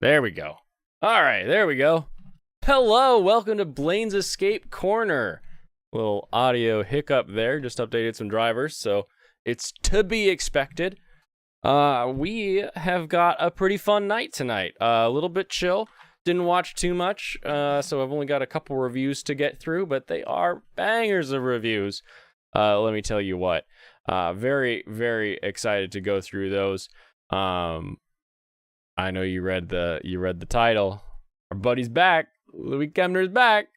There we go. All right, there we go. Hello, welcome to Blaine's Escape Corner. Little audio hiccup there, just updated some drivers, so it's to be expected. We have got a pretty fun night tonight. A little bit chill. Didn't watch too much, so I've only got a couple reviews to get through, but they are bangers of reviews. Let me tell you what. Very, very excited to go through those. I know you read the title. Our buddy's back. Louis Kemner's back.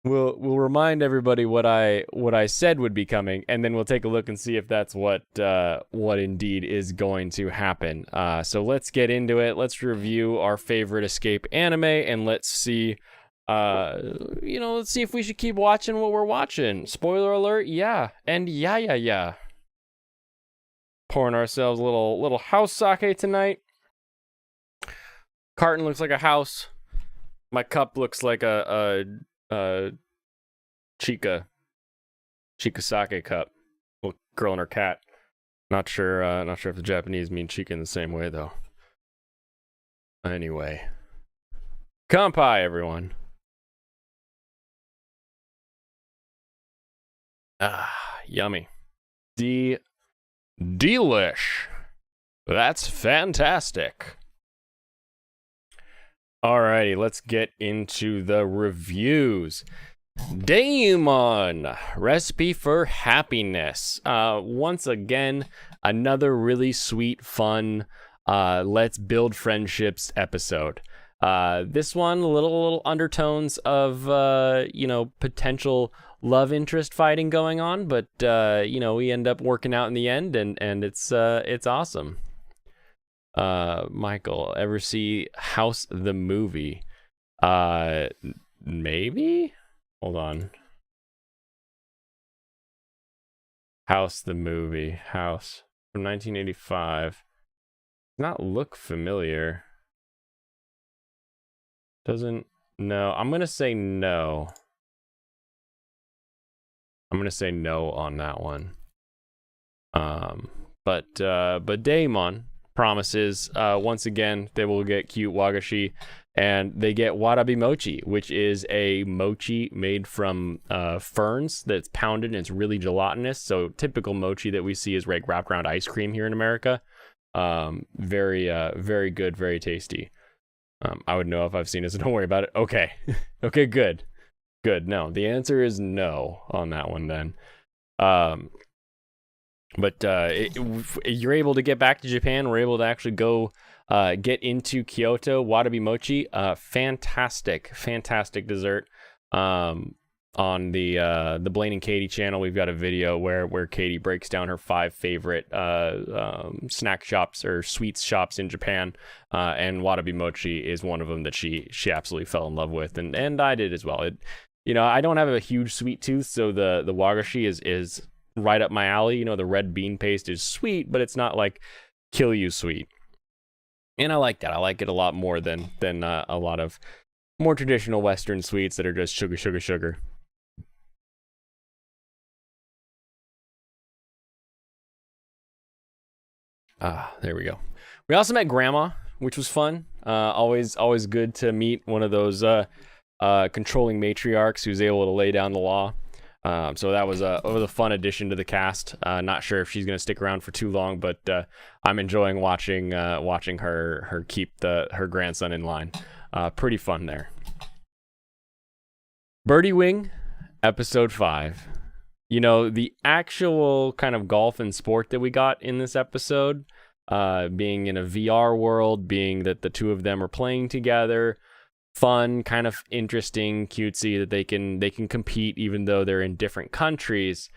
We'll remind everybody what I said would be coming, and then we'll take a look and see if that's what indeed is going to happen. So let's get into it. Let's review our favorite escape anime, and let's see let's see if we should keep watching what we're watching. Spoiler alert, yeah. And yeah. Pouring ourselves a little house sake tonight. Carton looks like a house. My cup looks like a Chica sake cup. Little girl and her cat. Not sure if the Japanese mean Chica in the same way though. Anyway. Kanpai, everyone. Yummy. Delish. That's fantastic. Alrighty, let's get into the reviews. Daemon, Recipe for Happiness. Once again, another really sweet, fun, let's build friendships episode. This one, little undertones of, potential love interest fighting going on, but, we end up working out in the end, and it's awesome. Michael, ever see House the movie? Maybe? Hold on. House the movie. House from 1985. Does not look familiar. Doesn't. No. I'm gonna say no. I'm gonna say no on that one. But Daemon promises once again they will get cute wagashi, and they get warabi mochi, which is a mochi made from ferns that's pounded and it's really gelatinous. So typical mochi that we see is wrapped around ice cream here in America. Very good, very tasty. I would know if I've seen it, so don't worry about it. Okay. Okay, good. No, the answer is no on that one then. But you're able to get back to Japan. We're able to actually go get into Kyoto. Warabi mochi, fantastic dessert. On the Blaine and Katie channel, we've got a video where Katie breaks down her 5 favorite snack shops or sweets shops in Japan, and Warabi mochi is one of them that she absolutely fell in love with, and I did as well. I don't have a huge sweet tooth, so the wagashi is right up my alley. The red bean paste is sweet, but it's not like kill you sweet. And I like that. I like it a lot more than a lot of more traditional Western sweets that are just sugar. There we go. We also met Grandma, which was fun. Always good to meet one of those controlling matriarchs who's able to lay down the law. So that was a fun addition to the cast. Not sure if she's going to stick around for too long, but I'm enjoying watching her keep her grandson in line. Pretty fun there. Birdie Wing, episode 5. The actual kind of golf and sport that we got in this episode, being in a VR world, being that the two of them are playing together. Fun, kind of interesting, cutesy that they can compete even though they're in different countries.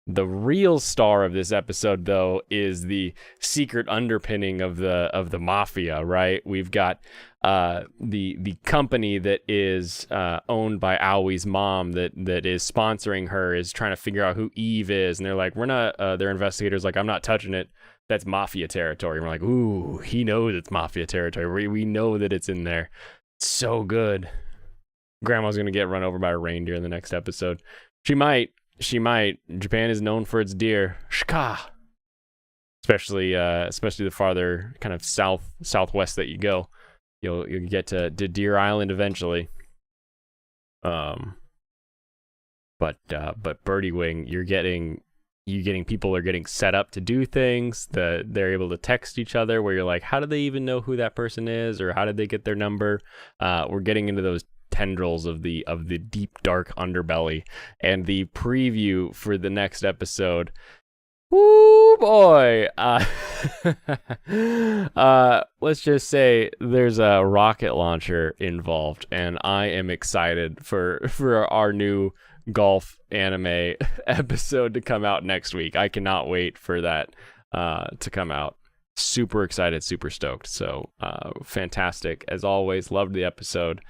The real star of this episode, though, is the secret underpinning of the mafia. Right? We've got the company that is owned by Aoi's mom that is sponsoring her is trying to figure out who Eve is, and they're like, we're not. Their investigators like, I'm not touching it. That's mafia territory. And we're like, ooh, he knows it's mafia territory. We know that it's in there. So good. Grandma's gonna get run over by a reindeer in the next episode. She might. Japan is known for its deer. Shika. especially the farther kind of southwest that you go. You'll get to Deer Island eventually. But Birdie Wing, you're getting people are getting set up to do things that they're able to text each other where you're like, how do they even know who that person is, or how did they get their number? We're getting into those tendrils of the deep dark underbelly, and the preview for the next episode. Woo boy! Let's just say there's a rocket launcher involved, and I am excited for our new golf anime episode to come out next week. I cannot wait for that to come out. Super excited, super stoked. So fantastic as always. Loved the episode.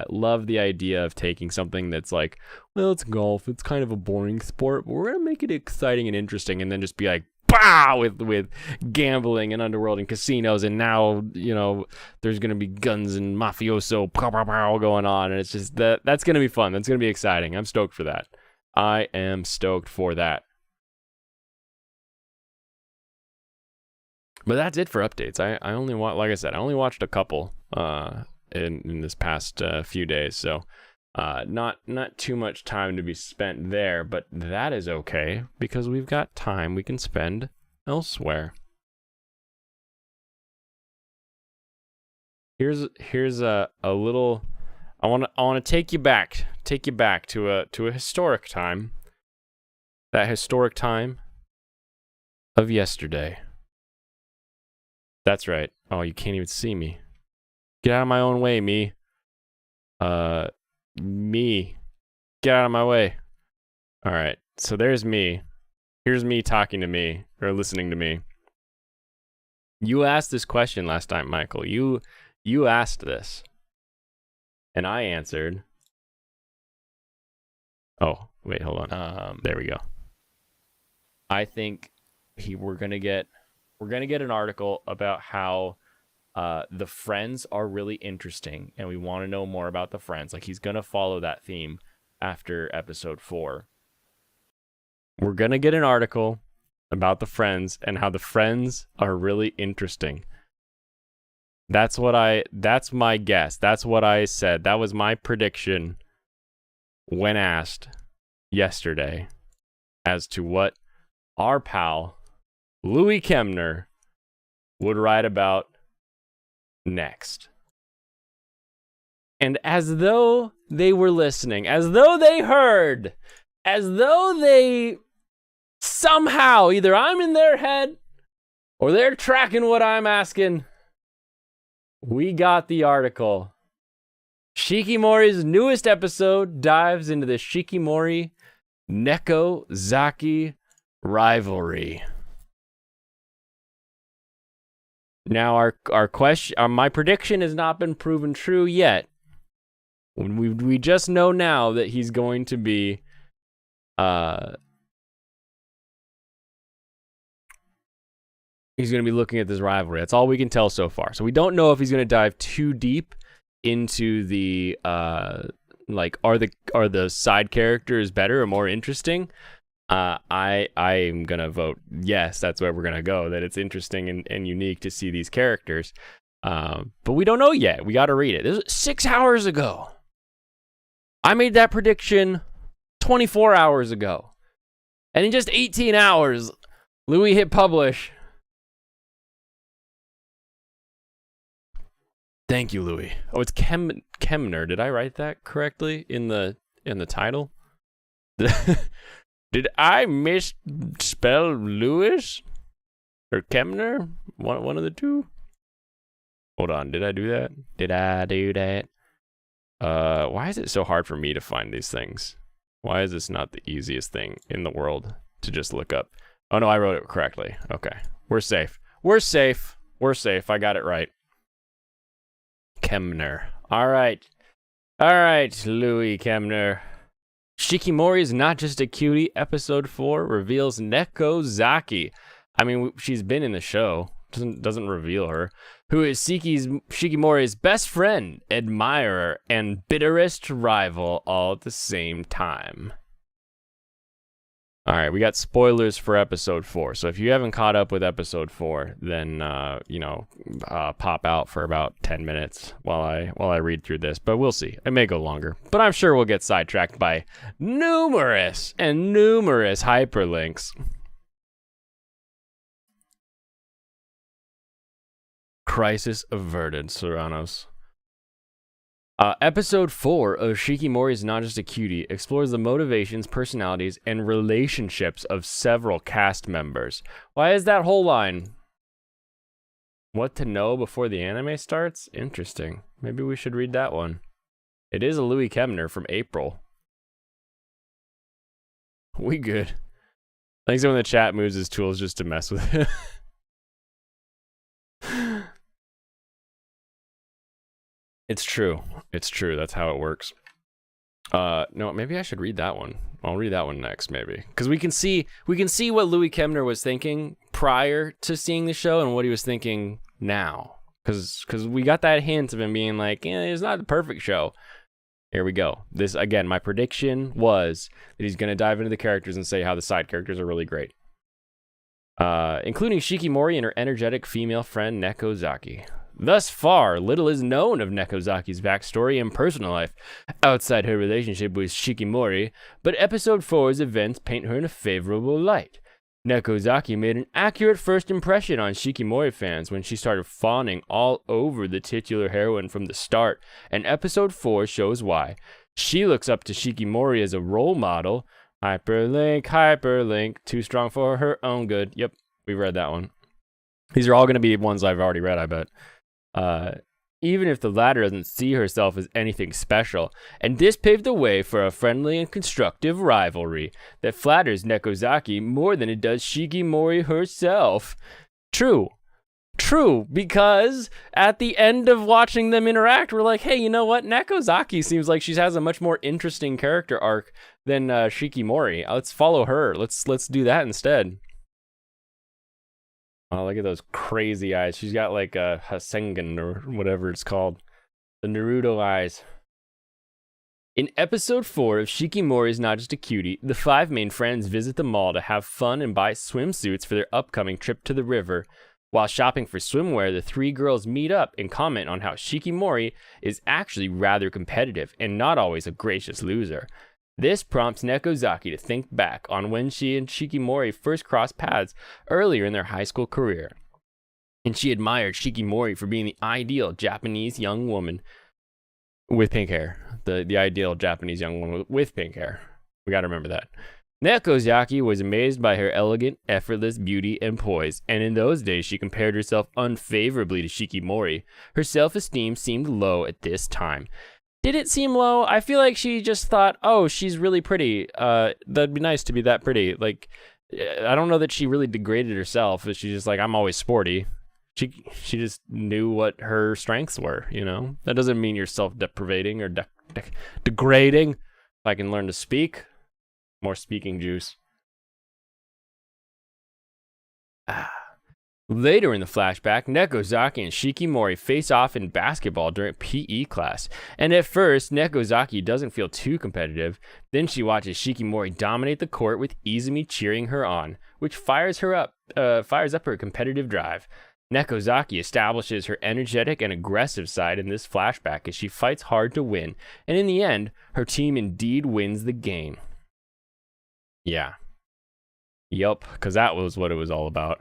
Love the idea of taking something that's like, well, it's golf, it's kind of a boring sport, but we're gonna make it exciting and interesting, and then just be like, bah, with gambling and underworld and casinos, and now there's gonna be guns and mafioso pow, pow, pow, going on, and it's just that's gonna be fun. That's gonna be exciting. I'm stoked for that. I am stoked for that. But that's it for updates. I only like I said, I only watched a couple in this past few days, so not too much time to be spent there, but that is okay because we've got time we can spend elsewhere. Here's a little. I want to take you back to a historic time. That historic time of yesterday. That's right. Oh, you can't even see me. Get out of my own way, me. Me. Get out of my way. All right. So there's me. Here's me talking to me, or listening to me. You asked this question last time, Michael. You asked this. And I answered. Oh, wait, hold on. There we go. I think we're gonna get an article about how the Friends are really interesting, and we want to know more about the Friends. Like, he's gonna follow that theme after episode 4. We're gonna get an article about the Friends and how the Friends are really interesting. That's my guess. That's what I said. That was my prediction when asked yesterday as to what our pal Louis Kemner would write about next. And as though they were listening, as though they heard, as though they somehow, either I'm in their head or they're tracking what I'm asking, we got the article. Shikimori's newest episode dives into the Shikimori Neko Zaki rivalry. Now, our question, my prediction has not been proven true yet. We just know now that he's going to be looking at this rivalry. That's all we can tell so far. So we don't know if he's going to dive too deep into the like, are the side characters better or more interesting? I'm gonna vote yes. That's where we're gonna go. That it's interesting and unique to see these characters, but we don't know yet. We got to read it. This was 6 hours ago. I made that prediction 24 hours ago, and in just 18 hours, Louis hit publish. Thank you, Louis. Oh, it's Kemner. Did I write that correctly in the title? Did I misspell Lewis or Kemner? One of the two? Hold on, did I do that? Did I do that? Why is it so hard for me to find these things? Why is this not the easiest thing in the world to just look up? Oh no, I wrote it correctly. Okay, we're safe. We're safe. We're safe. I got it right. Kemner. All right, Louis Kemner. Shikimori is not just a cutie. Episode 4 reveals Neko Zaki. I mean, she's been in the show. Doesn't reveal her. Who is Shikimori's best friend, admirer, and bitterest rival all at the same time. All right, we got spoilers for episode 4. So if you haven't caught up with episode 4, then pop out for about 10 minutes while I read through this. But we'll see. It may go longer, but I'm sure we'll get sidetracked by numerous hyperlinks. Crisis averted, Serranos. Episode 4 of Shikimori's Not Just a Cutie explores the motivations, personalities, and relationships of several cast members. Why is that whole line? What to know before the anime starts? Interesting. Maybe we should read that one. It is a Louis Kemner from April. We good. I think someone in the chat moves his tools just to mess with it. It's true. It's true. That's how it works. No, maybe I should read that one. I'll read that one next, maybe, because we can see what Louis Kemner was thinking prior to seeing the show and what he was thinking now. Because we got that hint of him being like, it's not the perfect show. Here we go. This again, my prediction was that he's gonna dive into the characters and say how the side characters are really great, including Shikimori and her energetic female friend Nekozaki. Thus far, little is known of Nekozaki's backstory and personal life outside her relationship with Shikimori, but episode 4's events paint her in a favorable light. Nekozaki made an accurate first impression on Shikimori fans when she started fawning all over the titular heroine from the start, and episode 4 shows why. She looks up to Shikimori as a role model. Hyperlink, too strong for her own good. Yep, we read that one. These are all going to be ones I've already read, I bet. Even if the latter doesn't see herself as anything special, and this paved the way for a friendly and constructive rivalry that flatters Nekozaki more than it does Shikimori herself. True, because at the end of watching them interact, we're like, hey, you know what? Nekozaki seems like she has a much more interesting character arc than Shikimori. Let's follow her. Let's do that instead. Oh, look at those crazy eyes. She's got like a Hasengan or whatever it's called. The Naruto eyes. In episode 4 of Shikimori's Not Just a Cutie, the 5 main friends visit the mall to have fun and buy swimsuits for their upcoming trip to the river. While shopping for swimwear, the 3 girls meet up and comment on how Shikimori is actually rather competitive and not always a gracious loser. This prompts Nekozaki to think back on when she and Shikimori first crossed paths earlier in their high school career. And she admired Shikimori for being the ideal Japanese young woman with pink hair. The ideal Japanese young woman with pink hair. We gotta remember that. Nekozaki was amazed by her elegant, effortless beauty and poise, and in those days she compared herself unfavorably to Shikimori. Her self-esteem seemed low at this time. Did it seem low? I feel like she just thought, oh, she's really pretty. That'd be nice to be that pretty. Like, I don't know that she really degraded herself. She's just like, I'm always sporty. She just knew what her strengths were, you know? That doesn't mean you're self-deprivating or degrading. If I can learn to speak, more speaking juice. Later in the flashback, Nekozaki and Shikimori face off in basketball during PE class, and at first, Nekozaki doesn't feel too competitive. Then she watches Shikimori dominate the court with Izumi cheering her on, which fires up her competitive drive. Nekozaki establishes her energetic and aggressive side in this flashback as she fights hard to win, and in the end, her team indeed wins the game. Yeah. Yup, because that was what it was all about.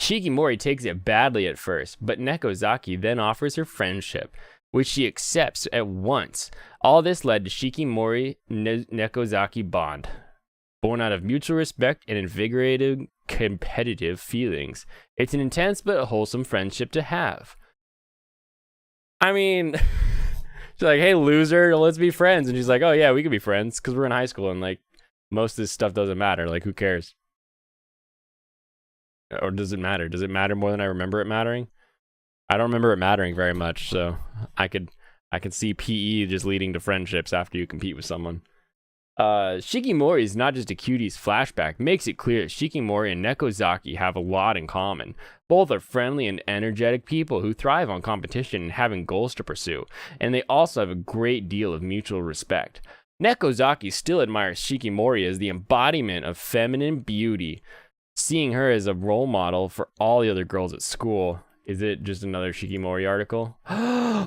Shikimori takes it badly at first, but Nekozaki then offers her friendship, which she accepts at once. All this led to Shikimori-Nekozaki bond, born out of mutual respect and invigorating competitive feelings. It's an intense but wholesome friendship to have. I mean, she's like, hey, loser, let's be friends. And she's like, oh, yeah, we can be friends because we're in high school and, like, most of this stuff doesn't matter. Like, who cares? Or does it matter? Does it matter more than I remember it mattering? I don't remember it mattering very much, so I could see PE just leading to friendships after you compete with someone. Shikimori's Not Just a Cutie's flashback makes it clear that Shikimori and Nekozaki have a lot in common. Both are friendly and energetic people who thrive on competition and having goals to pursue, and they also have a great deal of mutual respect. Nekozaki still admires Shikimori as the embodiment of feminine beauty, seeing her as a role model for all the other girls at school. Is it just another Shikimori article?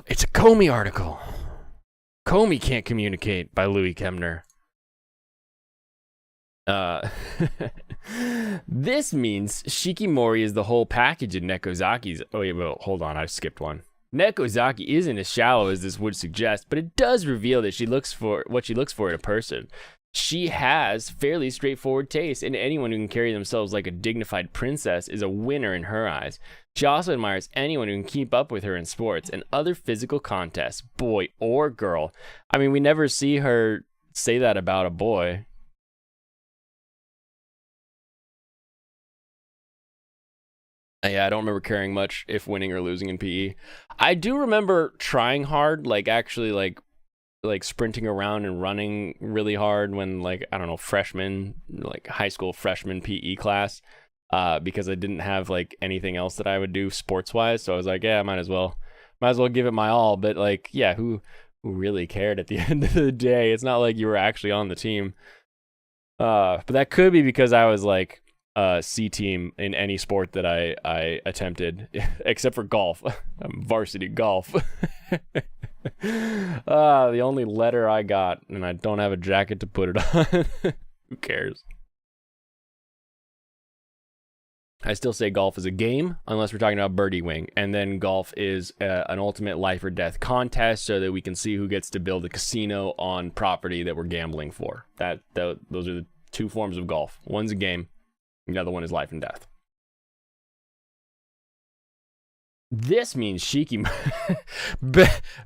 It's a Komi article. Komi Can't Communicate by Louis Kemner. This means Shikimori is the whole package in Nekozaki's. Oh, wait, well, hold on. I skipped one. Nekozaki isn't as shallow as this would suggest, but it does reveal that she looks for what she looks for in a person. She has fairly straightforward taste, and anyone who can carry themselves like a dignified princess is a winner in her eyes. She also admires anyone who can keep up with her in sports and other physical contests, boy or girl. I mean, we never see her say that about a boy. Yeah, I don't remember caring much if winning or losing in PE. I do remember trying hard, like actually like sprinting around and running really hard when, like, I don't know, freshman, like high school freshman PE class, because I didn't have like anything else that I would do sports wise. So I was like, yeah, might as well give it my all. But like, yeah, who really cared at the end of the day? It's not like you were actually on the team. But that could be because I was like C team in any sport that I attempted, except for golf. I'm varsity golf. The only letter I got, and I don't have a jacket to put it on. Who cares? I still say golf is a game, unless we're talking about birdie wing, and then golf is an ultimate life or death contest, so that we can see who gets to build a casino on property that we're gambling for. Those are the two forms of golf. One's a game, the other one is life and death. This means Shiki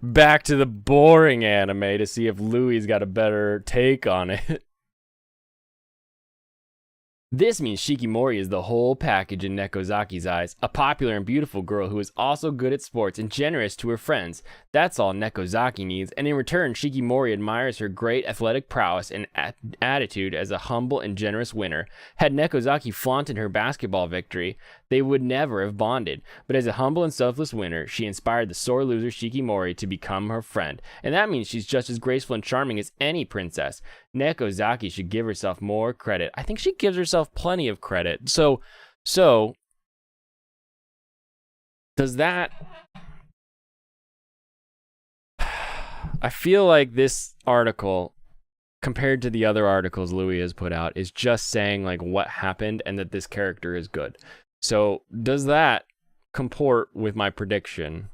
back to the boring anime to see if Louis got a better take on it. This means Shikimori is the whole package in Nekozaki's eyes, a popular and beautiful girl who is also good at sports and generous to her friends. That's all Nekozaki needs, and in return, Shikimori admires her great athletic prowess and attitude as a humble and generous winner. Had Nekozaki flaunted her basketball victory, they would never have bonded, but as a humble and selfless winner, she inspired the sore loser Shikimori to become her friend, and that means she's just as graceful and charming as any princess. Nekozaki should give herself more credit. I think she gives herself plenty of credit. So does that... I feel like this article, compared to the other articles Louis has put out, is just saying like what happened and that this character is good. So does that comport with my prediction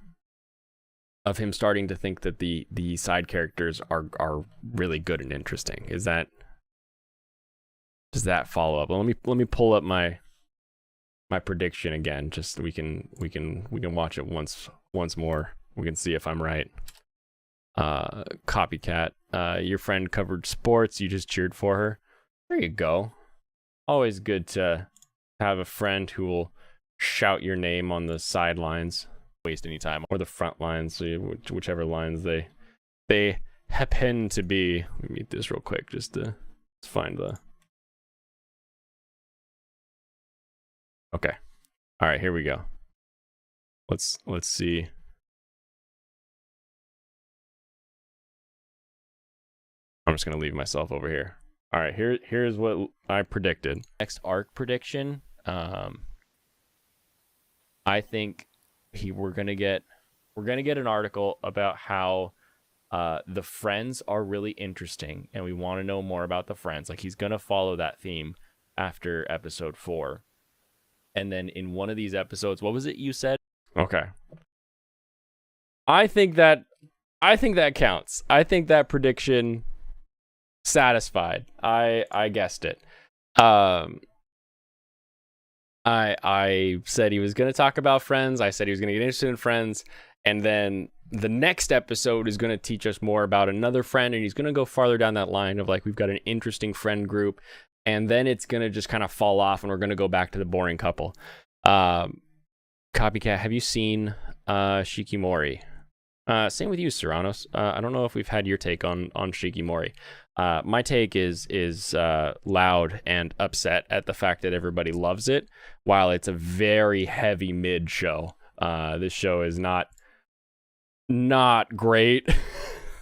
of him starting to think that the side characters are really good and interesting? Does that follow up? Well, let me pull up my prediction again, just so we can watch it once more. We can see if I'm right. Copycat. Your friend covered sports, you just cheered for her. There you go. Always good to have a friend who will shout your name on the sidelines, waste any time, or the front lines, whichever lines they happen to be. Let me mute this real quick just to find the... Okay. All right, here we go. Let's see. I'm just gonna leave myself over here. All right, here's what I predicted. Next arc prediction. I think we're gonna get an article about how the friends are really interesting, and we want to know more about the friends. Like, he's gonna follow that theme after episode 4, and then in one of these episodes, what was it you said? Okay. I think that counts. I think that prediction satisfied. I guessed it. I said he was going to talk about friends. I said he was going to get interested in friends. And then the next episode is going to teach us more about another friend. And he's going to go farther down that line of like, we've got an interesting friend group. And then it's going to just kind of fall off and we're going to go back to the boring couple. Copycat, have you seen Shikimori? Same with you, Serranos. I don't know if we've had your take on Shikimori. My take is loud and upset at the fact that everybody loves it, while it's a very heavy mid show. This show is not great.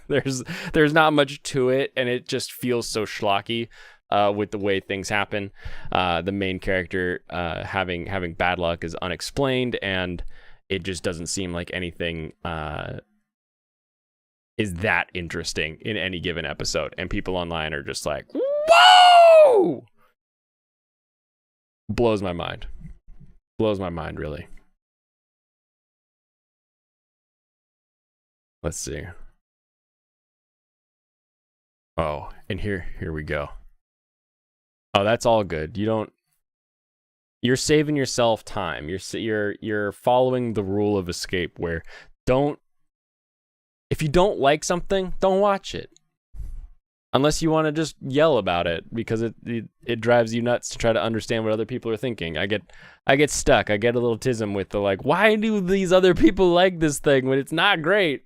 there's not much to it, and it just feels so schlocky with the way things happen. The main character having bad luck is unexplained, and it just doesn't seem like anything is that interesting in any given episode. And people online are just like, whoa! Blows my mind. Blows my mind, really. Let's see. Oh, and here we go. Oh, that's all good. You're saving yourself time. You're following the rule of escape where if you don't like something, don't watch it. Unless you want to just yell about it because it drives you nuts to try to understand what other people are thinking. I get stuck. I get a little tism with the like, why do these other people like this thing when it's not great?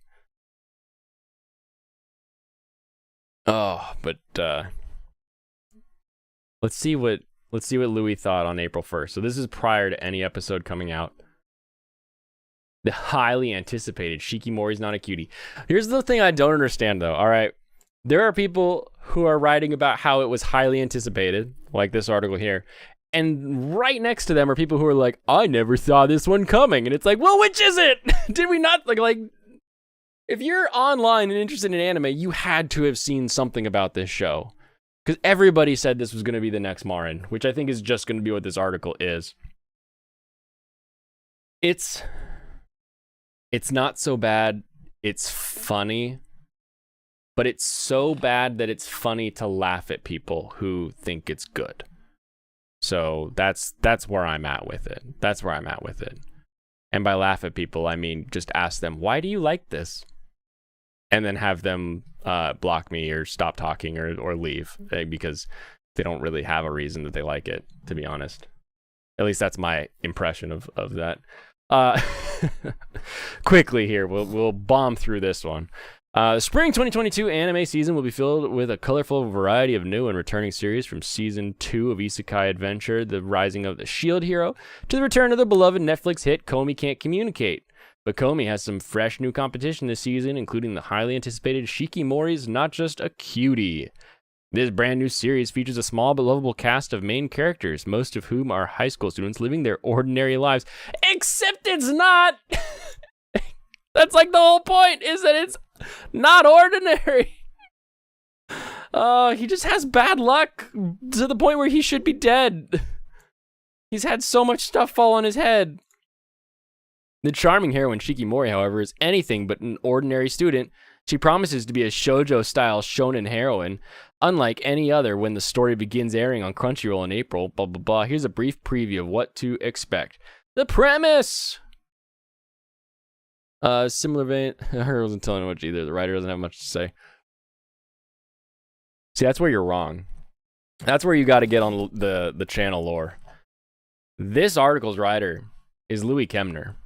Oh, but let's see what Louis thought on April 1st. So this is prior to any episode coming out. The highly anticipated Shikimori's Not a Cutie. Here's the thing I don't understand, though. All right. There are people who are writing about how it was highly anticipated, like this article here. And right next to them are people who are like, I never saw this one coming. And it's like, well, which is it? Did we not? Like, if you're online and interested in anime, you had to have seen something about this show. Because everybody said this was going to be the next Marin, which I think is just going to be what this article is. It's not so bad. It's funny. But it's so bad that it's funny to laugh at people who think it's good. So that's where I'm at with it. That's where I'm at with it. And by laugh at people, I mean just ask them, why do you like this? And then have them block me or stop talking or leave because they don't really have a reason that they like it, to be honest. At least that's my impression of that. Quickly here, we'll bomb through this one. The spring 2022 anime season will be filled with a colorful variety of new and returning series, from season 2 of Isekai Adventure, The Rising of the Shield Hero, to the return of the beloved Netflix hit Komi Can't Communicate. But Komi has some fresh new competition this season, including the highly anticipated Shikimori's Not Just a Cutie. This brand new series features a small but lovable cast of main characters, most of whom are high school students living their ordinary lives. Except it's not! That's like the whole point, is that it's not ordinary. He just has bad luck to the point where he should be dead. He's had so much stuff fall on his head. The charming heroine Shikimori, however, is anything but an ordinary student. She promises to be a shoujo-style shonen heroine, unlike any other when the story begins airing on Crunchyroll in April, blah, blah, blah. Here's a brief preview of what to expect. The premise! Similar vein. I wasn't telling much either. The writer doesn't have much to say. See, that's where you're wrong. That's where you got to get on the channel lore. This article's writer is Louis Kemner.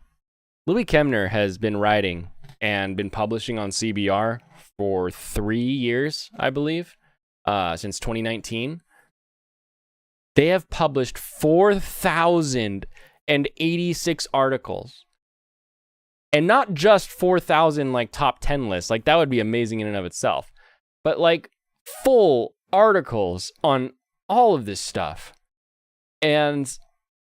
Louis Kemner has been writing and been publishing on CBR for 3 years, I believe, since 2019. They have published 4,086 articles. And not just 4,000 like top 10 lists, like that would be amazing in and of itself, but like full articles on all of this stuff. And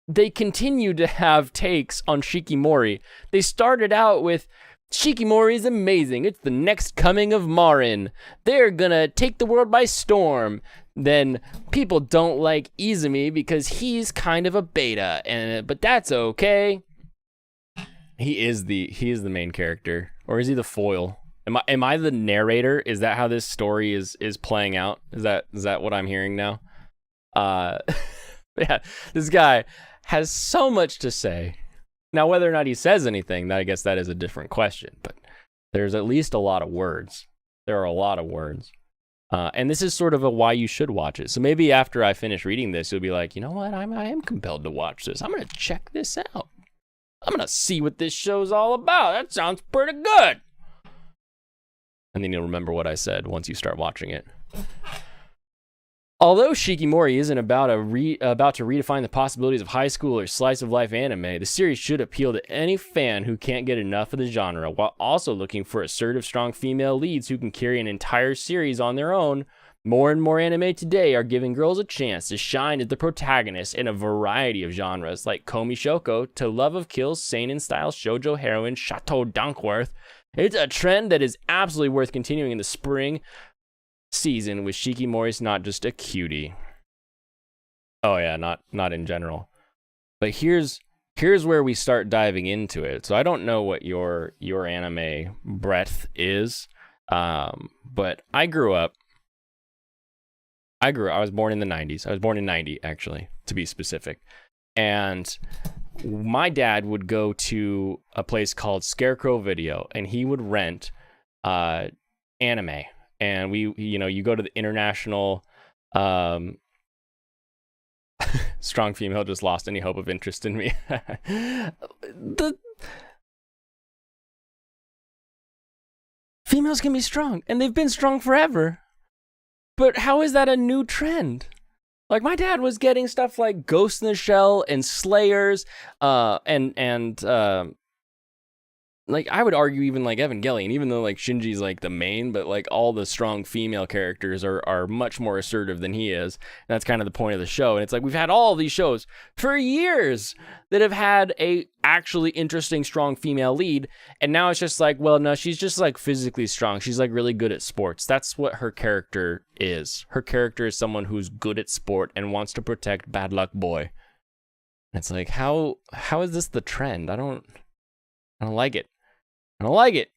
they continue to have takes on Shikimori. They started out with, Shikimori is amazing. It's the next coming of Marin. They're gonna take the world by storm. Then people don't like Izumi because he's kind of a beta, but that's okay. He is the main character, or is he the foil? Am I the narrator? Is that how this story is playing out? Is that what I'm hearing now? Yeah, this guy has so much to say. Now, whether or not he says anything, I guess that is a different question. But there's at least a lot of words. There are a lot of words, and this is sort of a why you should watch it. So maybe after I finish reading this, you'll be like, you know what? I am compelled to watch this. I'm gonna check this out. I'm going to see what this show's all about. That sounds pretty good. And then you'll remember what I said once you start watching it. Although Shikimori isn't about to redefine the possibilities of high school or slice of life anime, the series should appeal to any fan who can't get enough of the genre, while also looking for assertive, strong female leads who can carry an entire series on their own. More and more anime today are giving girls a chance to shine as the protagonists in a variety of genres, like Komi Shoko to Love of Kills, seinen-style shoujo heroine Chateau Dankworth. It's a trend that is absolutely worth continuing in the spring season with Shikimori's not just a cutie. Oh yeah, not in general. But here's where we start diving into it. So I don't know what your anime breadth is, but I was born in the 90s. I was born in 90, actually, to be specific. And my dad would go to a place called Scarecrow Video, and he would rent anime. And you go to the international, strong female just lost any hope of interest in me. The females can be strong, and they've been strong forever. But how is that a new trend? Like, my dad was getting stuff like Ghost in the Shell and Slayers, and like, I would argue even like Evangelion, even though like Shinji's like the main, but like all the strong female characters are much more assertive than he is. And that's kind of the point of the show. And it's like, we've had all of these shows for years that have had a actually interesting, strong female lead. And now it's just like, well, no, she's just like physically strong. She's like really good at sports. That's what her character is. Her character is someone who's good at sport and wants to protect Bad Luck Boy. And it's like, how is this the trend? I don't like it. I don't like it.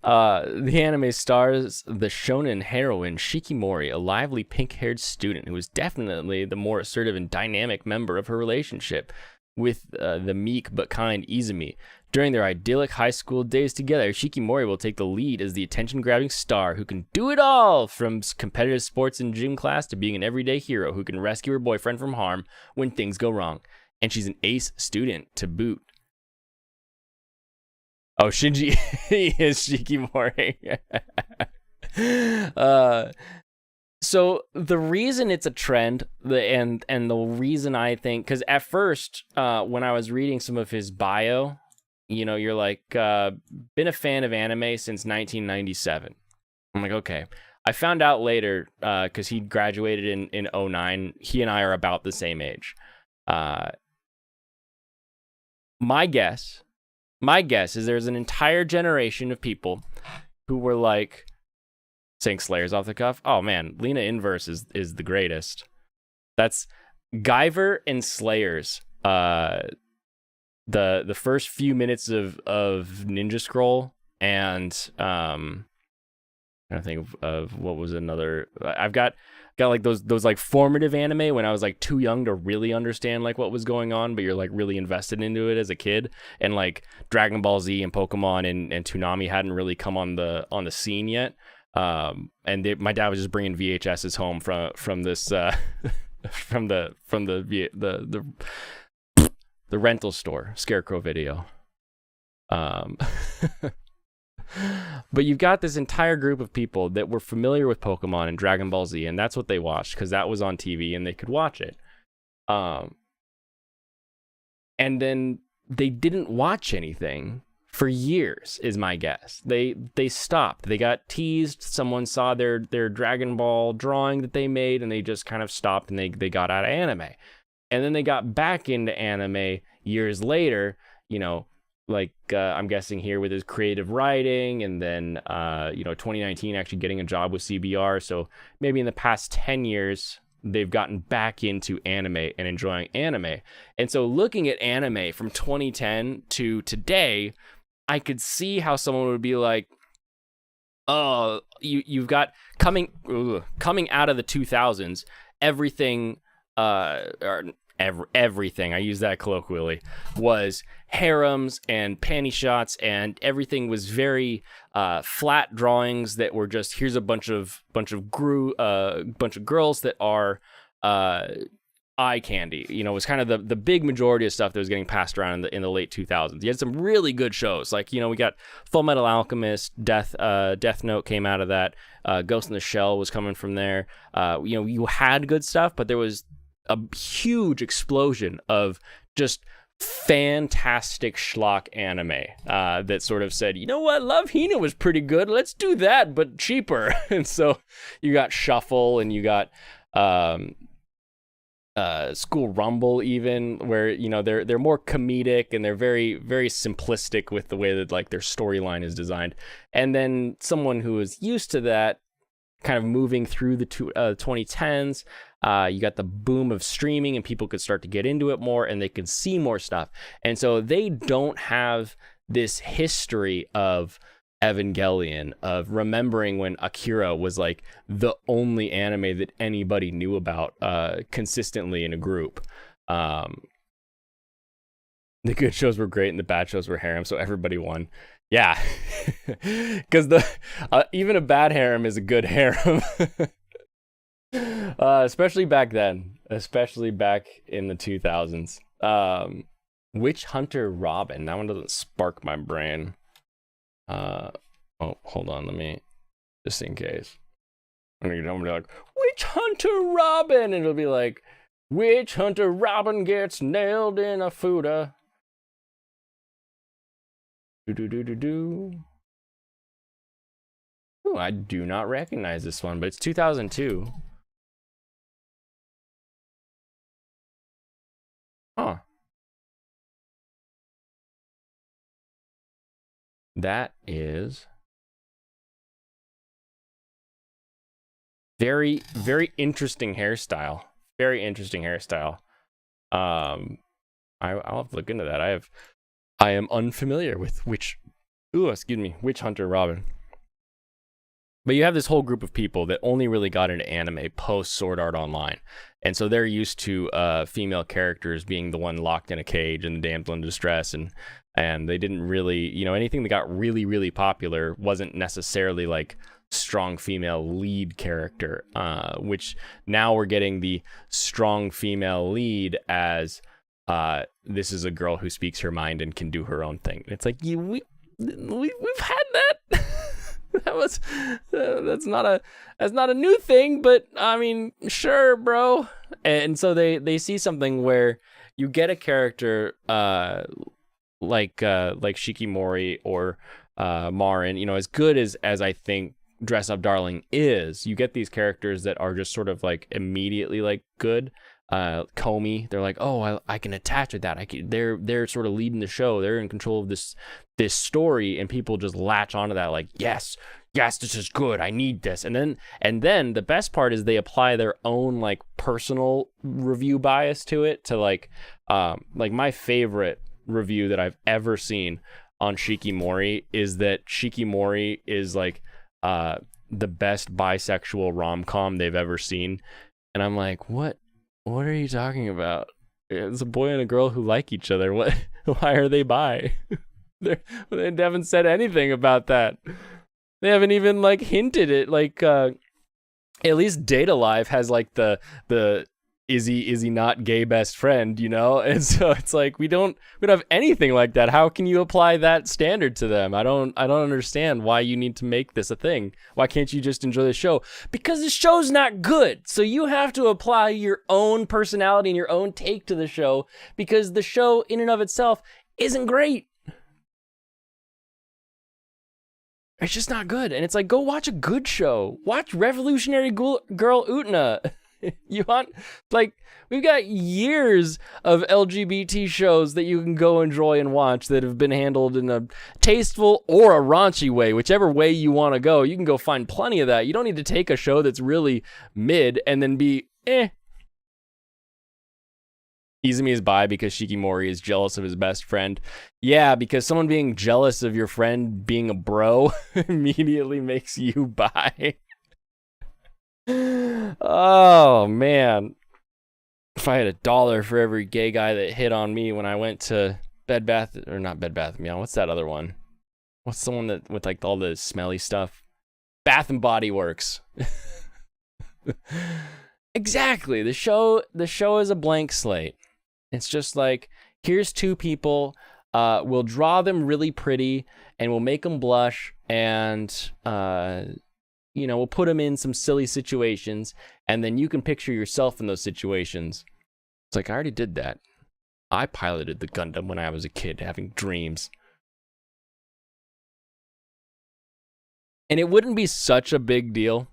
The anime stars the shonen heroine Shikimori, a lively pink-haired student who is definitely the more assertive and dynamic member of her relationship with the meek but kind Izumi. During their idyllic high school days together, Shikimori will take the lead as the attention-grabbing star who can do it all, from competitive sports and gym class to being an everyday hero who can rescue her boyfriend from harm when things go wrong. And she's an ace student to boot. Oh, Shinji is Shikimori. So the reason it's a trend, and the reason I think, because at first, when I was reading some of his bio, you're like, been a fan of anime since 1997. I'm like, okay. I found out later, because he graduated in 2009. He and I are about the same age. My guess is there's an entire generation of people who were like, saying Slayers off the cuff, oh man, Lena Inverse is the greatest. That's Guyver and Slayers. The first few minutes of Ninja Scroll, and I think of what was another. I've got like those like formative anime when I was like too young to really understand like what was going on, but you're like really invested into it as a kid. And like Dragon Ball Z and Pokemon and Toonami hadn't really come on the scene yet. And my dad was just bringing VHSs home from this from the rental store, Scarecrow Video. But you've got this entire group of people that were familiar with Pokemon and Dragon Ball Z, and that's what they watched because that was on TV and they could watch it. And then they didn't watch anything for years, is my guess. They stopped. They got teased. Someone saw their Dragon Ball drawing that they made, and they just kind of stopped, and they got out of anime. And then they got back into anime years later, like I'm guessing here with his creative writing, and then 2019 actually getting a job with CBR. So maybe in the past 10 years they've gotten back into anime and enjoying anime. And so looking at anime from 2010 to today, I could see how someone would be like, oh, you've got coming out of the 2000s, everything everything, I use that colloquially, was harems and panty shots, and everything was very flat drawings that were just, here's a bunch of girls that are eye candy. You know, it was kind of the big majority of stuff that was getting passed around in the late 2000s. You had some really good shows, like, you know, we got Full Metal Alchemist, Death Note came out of that, Ghost in the Shell was coming from there. You know, you had good stuff, but there was a huge explosion of just fantastic schlock anime that sort of said, you know what, Love Hina was pretty good, let's do that but cheaper. And so you got Shuffle, and you got School Rumble, even, where, you know, they're more comedic, and they're very, very simplistic with the way that, like, their storyline is designed. And then someone who is used to that, kind of moving through the 2010s, you got the boom of streaming, and people could start to get into it more, and they could see more stuff. And so they don't have this history of Evangelion, of remembering when Akira was like the only anime that anybody knew about consistently in a group. The good shows were great and the bad shows were harem, so everybody won. Yeah, because even a bad harem is a good harem. Especially back then, especially back in the 2000s. Witch Hunter Robin, that one doesn't spark my brain. Oh, hold on, let me, just in case. I'm gonna be like, Witch Hunter Robin, and it'll be like, Witch Hunter Robin gets nailed in a fuda. Ooh, I do not recognize this one, but it's 2002. Huh. That is very, very interesting hairstyle. Very interesting hairstyle. I'll have to look into that. I am unfamiliar with Witch Hunter Robin. But you have this whole group of people that only really got into anime post Sword Art Online. And so they're used to female characters being the one locked in a cage and the damsel in distress, and they didn't really, you know, anything that got really, really popular wasn't necessarily like strong female lead character, which now we're getting the strong female lead as this is a girl who speaks her mind and can do her own thing. It's like, we've had that. That's not a new thing, but I mean, sure, bro. And so they see something where you get a character like Shikimori or Marin, you know, as good as I think Dress Up Darling is, you get these characters that are just sort of like immediately like good. Comey, they're like, oh, I can attach with that. They're sort of leading the show. They're in control of this story, and people just latch onto that, like, yes, this is good. I need this. And then the best part is they apply their own like personal review bias to it. To like my favorite review that I've ever seen on Shikimori is that Shikimori is like the best bisexual rom-com they've ever seen. And I'm like, what are you talking about? It's a boy and a girl who like each other. What? Why are they bi? They haven't said anything about that. They haven't even like hinted it. Like at least Data Live has like the is he not gay best friend, you know? And so it's like we don't have anything like that. How can you apply that standard to them? I don't understand why you need to make this a thing. Why can't you just enjoy the show? Because the show's not good. So you have to apply your own personality and your own take to the show, because the show in and of itself isn't great. It's just not good. And it's like, go watch a good show. Watch Revolutionary Girl Utena. You want, like, we've got years of LGBT shows that you can go enjoy and watch that have been handled in a tasteful or a raunchy way, whichever way you want to go. You can go find plenty of that. You don't need to take a show that's really mid and then be Izumi is bi because Shikimori is jealous of his best friend. Yeah, because someone being jealous of your friend being a bro immediately makes you bi. Oh, man. If I had $1 for every gay guy that hit on me when I went to not Bed Bath & Beyond. What's that other one? What's the one that with like all the smelly stuff? Bath and Body Works. Exactly. The show is a blank slate. It's just like, here's two people. We'll draw them really pretty, and we'll make them blush, and we'll put them in some silly situations, and then you can picture yourself in those situations. It's like, I already did that. I piloted the Gundam when I was a kid, having dreams. And it wouldn't be such a big deal.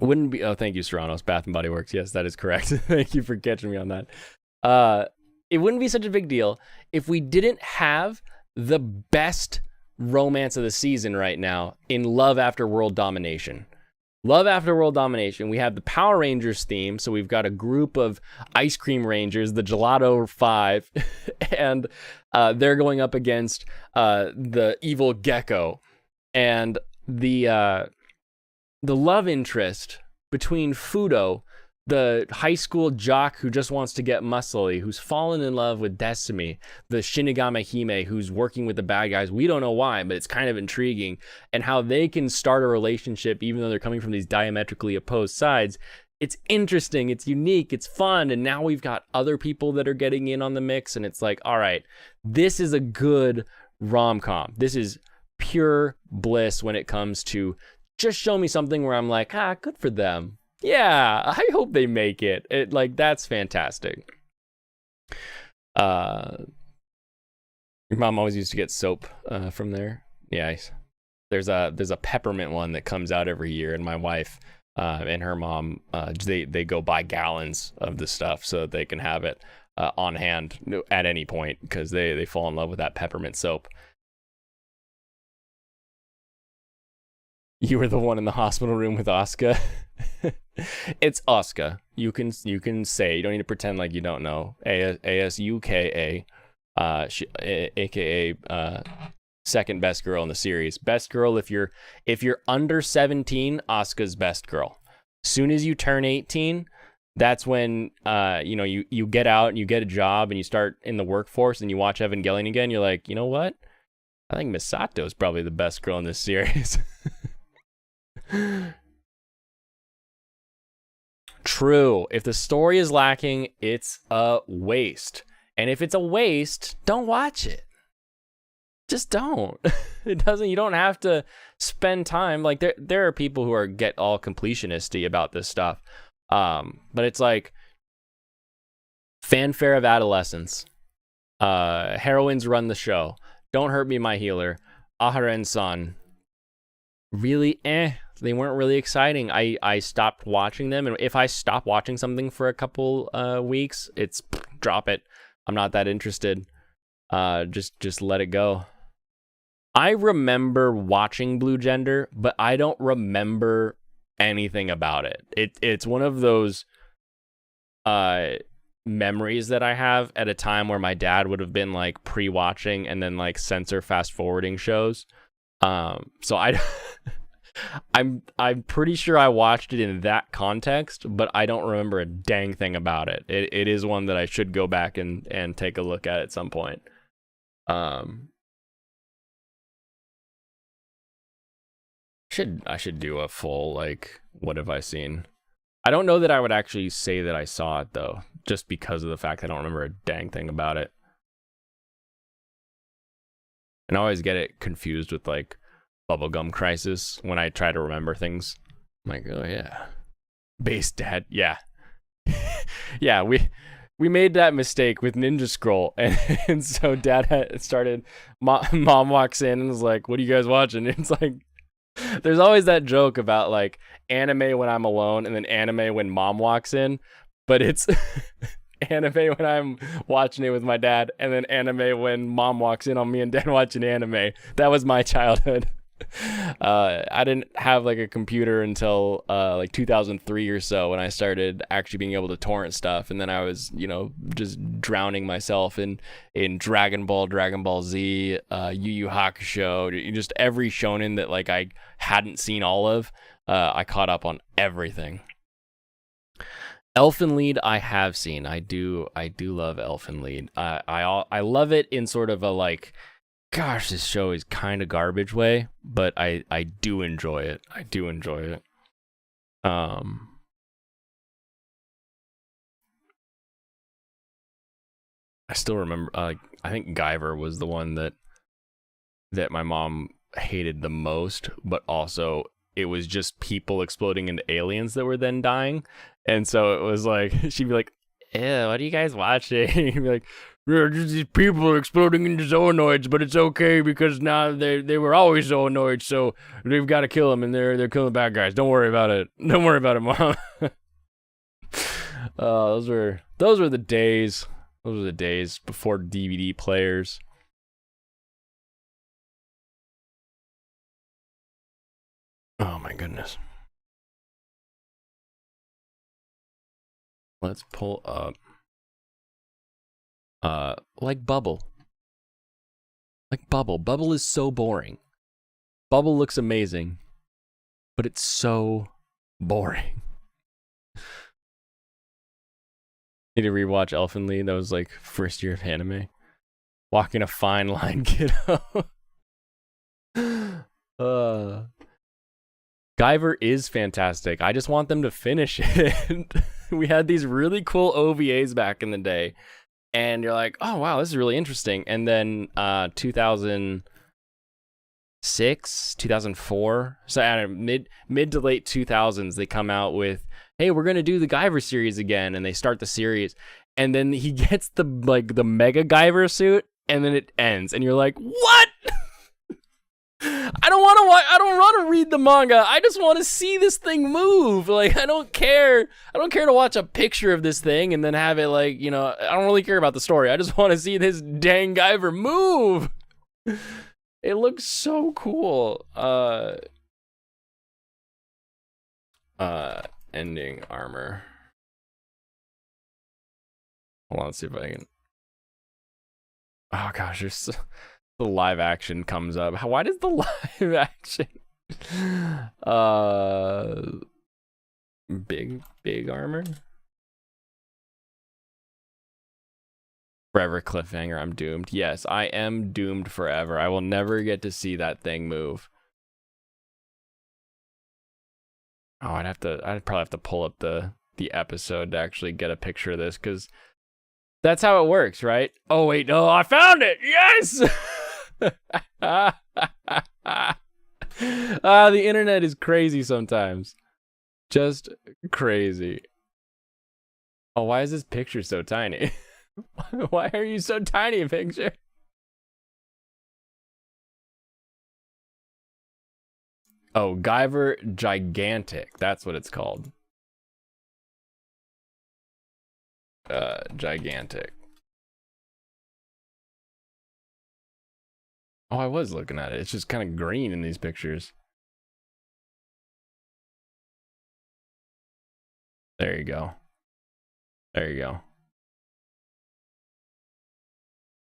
It wouldn't be. Oh, thank you, Serranos. Bath and Body Works. Yes, that is correct. Thank you for catching me on that. It wouldn't be such a big deal if we didn't have the best romance of the season right now in Love After World Domination. Love After World Domination. We have the Power Rangers theme, so we've got a group of ice cream rangers, the Gelato 5, and they're going up against the evil Gecko, and the love interest between Fudo, the high school jock who just wants to get muscly, who's fallen in love with Desumi, the Shinigami Hime who's working with the bad guys. We don't know why, but it's kind of intriguing. And how they can start a relationship even though they're coming from these diametrically opposed sides. It's interesting, it's unique, it's fun. And now we've got other people that are getting in on the mix. And it's like, all right, this is a good rom-com. This is pure bliss when it comes to just show me something where I'm like, good for them. Yeah, I hope they make it. That's fantastic. Your mom always used to get soap from there. Yeah, there's a peppermint one that comes out every year, and my wife and her mom they go buy gallons of the stuff so that they can have it on hand at any point because they fall in love with that peppermint soap. You were the one in the hospital room with Asuka. It's Asuka. You can say. You don't need to pretend like you don't know. Asuka, aka second best girl in the series. Best girl if you're under 17. Asuka's best girl. Soon as you turn 18, that's when you get out and you get a job and you start in the workforce and you watch Evangelion again. You're like, you know what? I think Misato is probably the best girl in this series. True. If the story is lacking, it's a waste. And if it's a waste, don't watch it. Just don't. You don't have to spend time. Like there are people who get all completionisty about this stuff. But it's like fanfare of adolescence. Heroines run the show. Don't Hurt Me, My Healer. Aharen-san. Really, they weren't really exciting. I stopped watching them, and if I stop watching something for a couple weeks, it's drop it. I'm not that interested. Just let it go. I remember watching Blue Gender, but I don't remember anything about it. It's one of those memories that I have at a time where my dad would have been like pre-watching and then like censor fast forwarding shows. So I'm pretty sure I watched it in that context, but I don't remember a dang thing about it. It is one that I should go back and take a look at some point. I should do a full, like, what have I seen? I don't know that I would actually say that I saw it though, just because of the fact I don't remember a dang thing about it. And I always get it confused with like Bubblegum Crisis when I try to remember things. I'm like, oh yeah, Base Dad, yeah. Yeah, we made that mistake with Ninja Scroll, and so Dad had started. Mom walks in and was like, "What are you guys watching?" And it's like, there's always that joke about like anime when I'm alone, and then anime when Mom walks in, but it's anime when I'm watching it with my dad, and then anime when Mom walks in on me and Dad watching anime. That was my childhood. I didn't have like a computer until like 2003 or so when I started actually being able to torrent stuff, and then I was just drowning myself in Dragon Ball Z, Yu Yu Hakusho, just every shonen that like I hadn't seen all of. I caught up on everything. Elfen Lied I have seen. I do love Elfen Lied. I love it in sort of a like, gosh, this show is kind of garbage way, but I do enjoy it. I still remember. I think Guyver was the one that my mom hated the most, but also it was just people exploding into aliens that were then dying, and so it was like she'd be like, "Ew, what are you guys watching?" You'd be like, "Yeah, just these people exploding into zoonoids, but it's okay because now they were always zoonoids, so they've got to kill them, and they're killing bad guys. Don't worry about it. Don't worry about it, Mom." Those were the days. Those were the days before DVD players. Oh my goodness. Let's pull up. Like Bubble. Like Bubble. Bubble is so boring. Bubble looks amazing, but it's so boring. Need to rewatch Elfenlied. That was like first year of anime. Walking a fine line, kiddo. Guyver is fantastic. I just want them to finish it. We had these really cool OVAs back in the day, and you're like, oh wow, this is really interesting. And then 2006, 2004, so I don't know, mid to late 2000s, they come out with, hey, we're gonna do the Guyver series again, and they start the series, and then he gets the Mega Guyver suit, and then it ends, and you're like, what? I don't want to read the manga. I just want to see this thing move. Like, I don't care to watch a picture of this thing and then have it, like, you know, I don't really care about the story. I just want to see this dang Guyver move. It looks so cool. Ending armor. Hold on, let's see if I can. Oh gosh, there's the live action comes up. Why does the live action? Big armor. Forever cliffhanger. I'm doomed. Yes, I am doomed forever. I will never get to see that thing move. Oh, I'd probably have to pull up the episode to actually get a picture of this, because that's how it works, right? Oh wait, no, I found it. Yes. The internet is crazy sometimes. Just crazy. Oh, why is this picture so tiny? Why are you so tiny, picture? Oh, Guyver Gigantic. That's what it's called. Gigantic. Oh, I was looking at it. It's just kind of green in these pictures. There you go. There you go.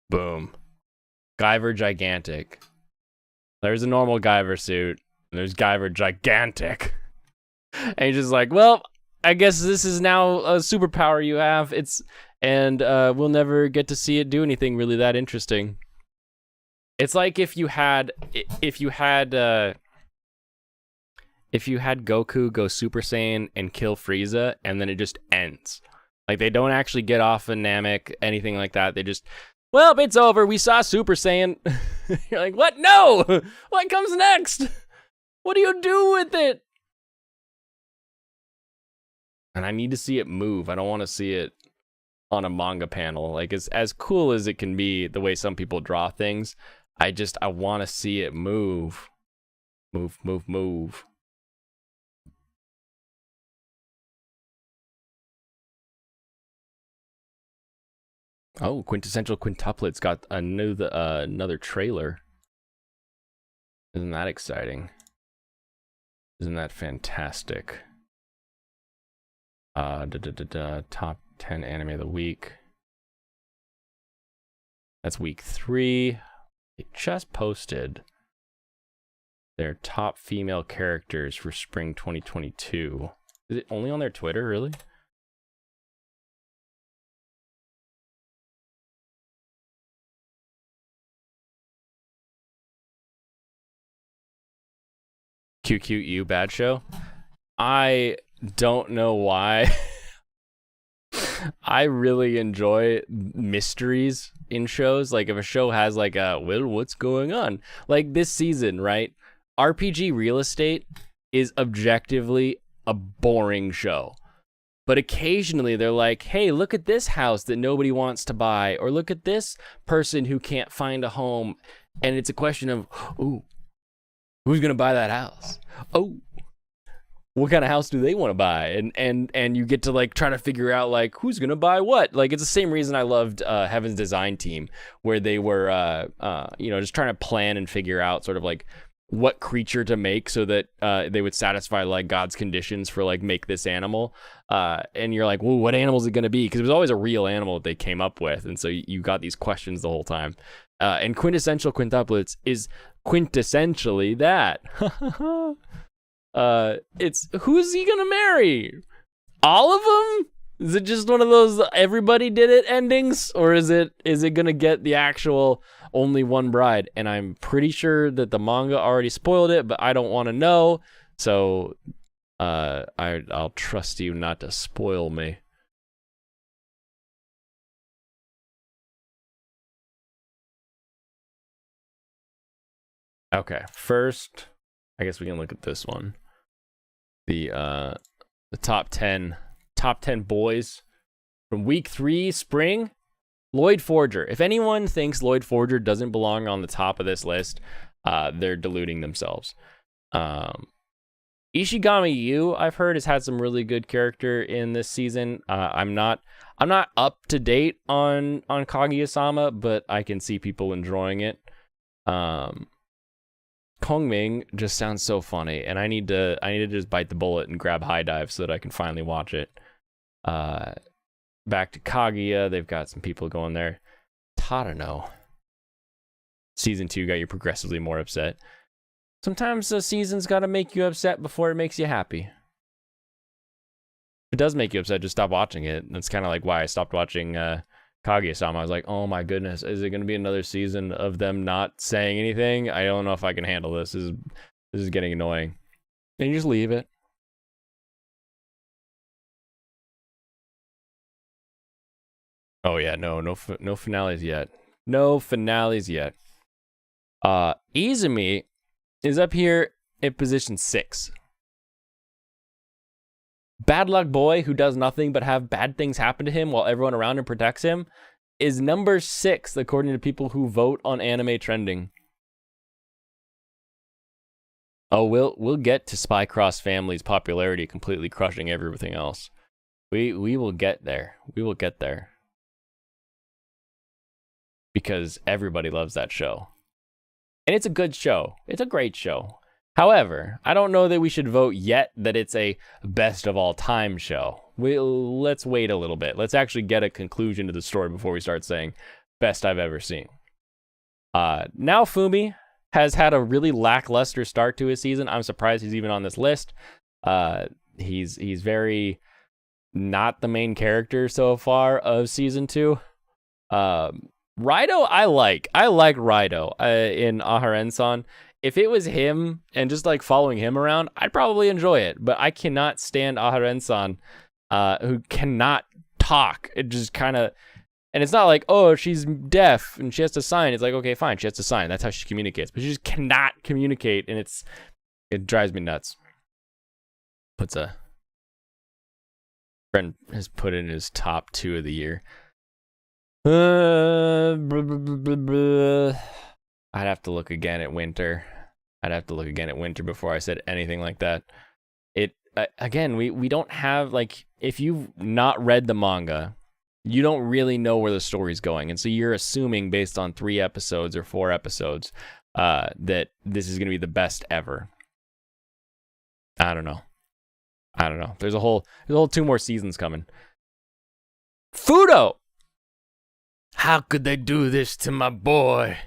Boom. Guyver Gigantic. There's a normal Guyver suit. And there's Guyver Gigantic. And he's just like, well, I guess this is now a superpower you have. We'll never get to see it do anything really that interesting. It's like if you had Goku go Super Saiyan and kill Frieza, and then it just ends. Like, they don't actually get off of Namek, anything like that. They just, well, it's over. We saw Super Saiyan. You're like, what? No! What comes next? What do you do with it? And I need to see it move. I don't want to see it on a manga panel. Like, as cool as it can be, the way some people draw things, I want to see it move. Move. Oh, Quintessential Quintuplet's got another trailer. Isn't that exciting? Isn't that fantastic? Top 10 anime of the week. That's week 3. They just posted their top female characters for spring 2022. Is it only on their Twitter, really? QQU bad show? I don't know why. I really enjoy mysteries in shows. Like if a show has like a, well, what's going on? Like this season, right? RPG Real Estate is objectively a boring show. But occasionally they're like, hey, look at this house that nobody wants to buy, or look at this person who can't find a home. And it's a question of, ooh, who's gonna buy that house? Oh, what kind of house do they want to buy? And you get to like try to figure out like who's gonna buy what. Like it's the same reason I loved Heaven's Design Team, where they were just trying to plan and figure out sort of like what creature to make so that they would satisfy like God's conditions for like make this animal. And you're like, well, what animal is it gonna be? Because it was always a real animal that they came up with, and so you got these questions the whole time. And Quintessential Quintuplets is quintessentially that. It's who's he gonna marry? All of them? Is it just one of those everybody did it endings, or is it gonna get the actual only one bride? And I'm pretty sure that the manga already spoiled it, but I don't want to know, so I'll trust you not to spoil me. Okay, first, I guess we can look at this one. The top 10 boys from week 3 spring. Lloyd Forger. If anyone thinks Lloyd Forger doesn't belong on the top of this list, they're deluding themselves. Ishigami Yu, I've heard, has had some really good character in this season. I'm not up to date on Kaguya-sama, but I can see people enjoying it. Kongming just sounds so funny, and I need to just bite the bullet and grab High Dive so that I can finally watch it. Back to Kaguya, they've got some people going there. Tadano. Season 2 got you progressively more upset. Sometimes a season's got to make you upset before it makes you happy. If it does make you upset, just stop watching it. That's kind of like why I stopped watching Kaguya-sama. I was like, oh my goodness, is it going to be another season of them not saying anything? I don't know if I can handle this. This is getting annoying. And you just leave it. Oh yeah, no finales yet. No finales yet. Izumi is up here at position 6. Bad luck boy who does nothing but have bad things happen to him while everyone around him protects him is number 6 according to people who vote on anime trending. Oh, we'll get to Spy Cross Family's popularity completely crushing everything else. We will get there. We will get there. Because everybody loves that show. And it's a good show. It's a great show. However, I don't know that we should vote yet that it's a best of all time show. Let's wait a little bit. Let's actually get a conclusion to the story before we start saying best I've ever seen. Now Fumi has had a really lackluster start to his season. I'm surprised he's even on this list. He's very not the main character so far of season 2. Raido, I like Raido in Aharen-san. If it was him and just like following him around, I'd probably enjoy it. But I cannot stand Aharen-san, who cannot talk. It just kind of, and it's not like, oh, she's deaf and she has to sign. It's like, okay, fine, she has to sign. That's how she communicates. But she just cannot communicate, and it drives me nuts. Friend has put in his top 2 of the year. I'd have to look again at Winter. Before I said anything like that. Again, we don't have, like, if you've not read the manga, you don't really know where the story's going. And so you're assuming based on 3 episodes or 4 episodes that this is going to be the best ever. I don't know. There's a whole 2 more seasons coming. Fudo! How could they do this to my boy?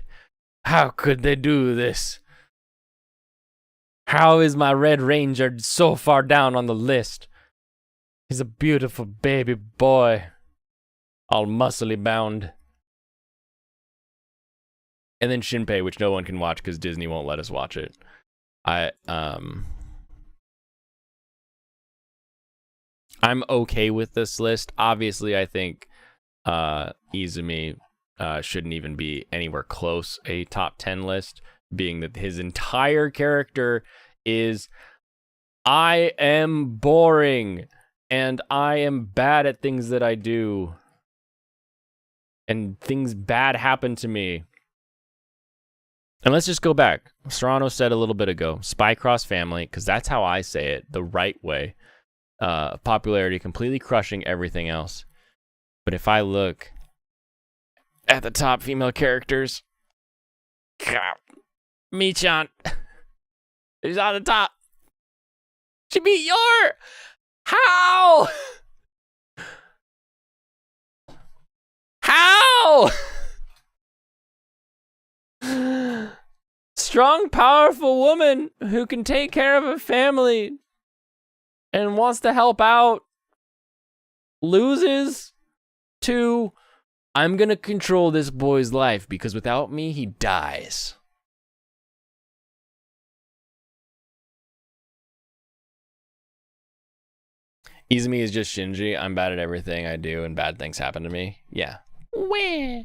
How could they do this? How is my Red Ranger so far down on the list? He's a beautiful baby boy, all muscly bound. And then Shinpei, which no one can watch because Disney won't let us watch it. I'm okay with this list. Obviously, I think Izumi shouldn't even be anywhere close a top 10 list, being that his entire character is I am boring and I am bad at things that I do and things bad happen to me. And let's just go back. Serrano said a little bit ago, Spycross family, because that's how I say it, the right way. Popularity completely crushing everything else. But if I look at the top female characters, Michan is on the top. She beat Yor! How? How? Strong, powerful woman who can take care of a family and wants to help out loses to I'm gonna control this boy's life because without me he dies. Izumi is just Shinji. I'm bad at everything I do and bad things happen to me. Yeah. Wah.